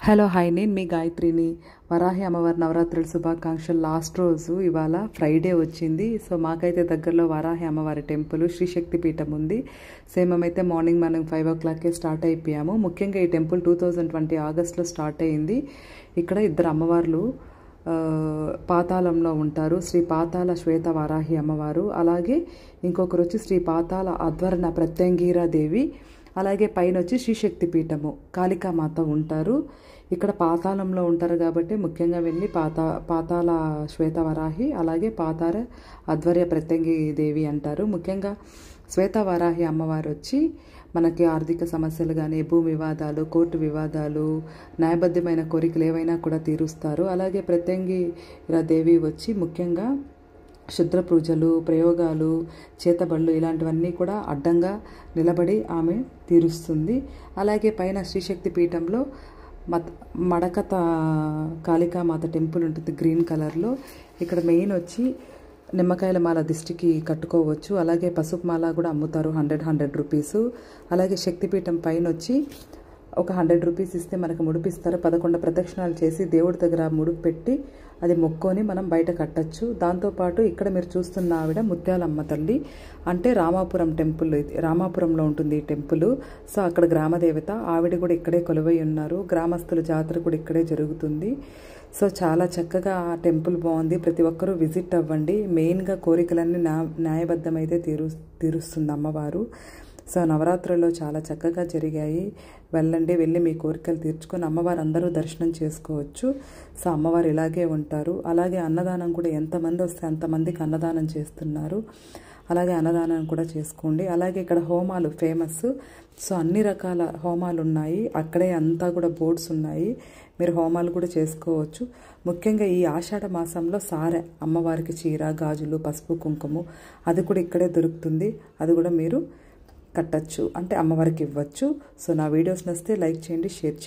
Hello hi, నేను మీ గాయత్రిని. వరాహి అమ్మవారి నవరాత్రుల శుభాకాంక్షలు. లాస్ట్ రోజు ఇవాళ ఫ్రైడే వచ్చింది. సో మాకైతే దగ్గరలో వరాహి అమ్మవారి టెంపుల్ శ్రీశక్తి పీఠం ఉంది. మేమైతే మార్నింగ్ మనం 5 o'clockకే స్టార్ట్ అయిపోయాము. ముఖ్యంగా ఈ టెంపుల్ 2020 ఆగస్టులో స్టార్ట్ అయింది. ఇక్కడ ఇద్దరు అమ్మవార్లు పాతాళంలో ఉంటారు. శ్రీ పాతాళ శ్వేత వరాహి అమ్మవారు, అలాగే ఇంకొకరు వచ్చి శ్రీ పాతాళ అధ్వర్ణ ప్రత్యంగిరాదేవి, అలాగే పైన వచ్చి శ్రీశక్తి పీఠము కాళికామాత ఉంటారు. ఇక్కడ పాతాళంలో ఉంటారు కాబట్టి ముఖ్యంగా వెళ్ళి పాతాళ శ్వేతవరాహి, అలాగే పాతాళ అధ్వర్య ప్రత్యంగి దేవి అంటారు. ముఖ్యంగా శ్వేతవరాహి అమ్మవారు వచ్చి మనకి ఆర్థిక సమస్యలు కానీ, భూ వివాదాలు, కోర్టు వివాదాలు, న్యాయబద్ధమైన కోరికలు ఏవైనా కూడా తీరుస్తారు. అలాగే ప్రత్యంగి దేవి వచ్చి ముఖ్యంగా శుద్ర పూజలు, ప్రయోగాలు, చేతబళ్ళు ఇలాంటివన్నీ కూడా అడ్డంగా నిలబడి ఆమె తీరుస్తుంది. అలాగే పైన శ్రీశక్తి పీఠంలో మడకత కాళికామాత టెంపుల్ ఉంటుంది గ్రీన్ కలర్లో. ఇక్కడ మెయిన్ వచ్చి నిమ్మకాయల మాల దిష్టికి కట్టుకోవచ్చు. అలాగే పసుపు మాల కూడా అమ్ముతారు, 100 రూపీస్. అలాగే శక్తిపీఠం పైన వచ్చి ఒక 100 రూపీస్ ఇస్తే మనకు ముడిపిస్తారు. 11 ప్రదక్షిణాలు చేసి దేవుడి దగ్గర ముడుపు పెట్టి అది మొక్కొని మనం బయట కట్టచ్చు. దాంతోపాటు ఇక్కడ మీరు చూస్తున్న ఆవిడ ముత్యాలమ్మ తల్లి, అంటే రామాపురం టెంపుల్, రామాపురంలో ఉంటుంది ఈ టెంపుల్. సో అక్కడ గ్రామదేవత ఆవిడ కూడా ఇక్కడే కొలువై ఉన్నారు. గ్రామస్తుల జాతర కూడా ఇక్కడే జరుగుతుంది. సో చాలా చక్కగా ఆ టెంపుల్ బాగుంది. ప్రతి ఒక్కరూ విజిట్ అవ్వండి. మెయిన్గా కోరికలన్నీ న్యాయబద్ధమైతే తీరుస్తుంది అమ్మవారు. సో నవరాత్రుల్లో చాలా చక్కగా జరిగాయి. వెళ్ళి మీ కోరికలు తీర్చుకొని అమ్మవారు అందరూ దర్శనం చేసుకోవచ్చు. సో అమ్మవారు ఇలాగే ఉంటారు. అలాగే అన్నదానం కూడా ఎంతమంది వస్తే అంతమందికి అన్నదానం చేస్తున్నారు. అలాగే అన్నదానం కూడా చేసుకోండి. అలాగే ఇక్కడ హోమాలు ఫేమస్. సో అన్ని రకాల హోమాలు ఉన్నాయి. అక్కడే అంతా కూడా బోర్డ్స్ ఉన్నాయి. మీరు హోమాలు కూడా చేసుకోవచ్చు. ముఖ్యంగా ఈ ఆషాఢ మాసంలో సారె అమ్మవారికి చీర, గాజులు, పసుపు, కుంకుమ అది కూడా ఇక్కడే దొరుకుతుంది. అది కూడా మీరు కట్టచ్చు, అంటే అమ్మవారికి ఇవ్వచ్చు. సో నా వీడియోస్ నచ్చితే లైక్ చేయండి, షేర్ చేయండి.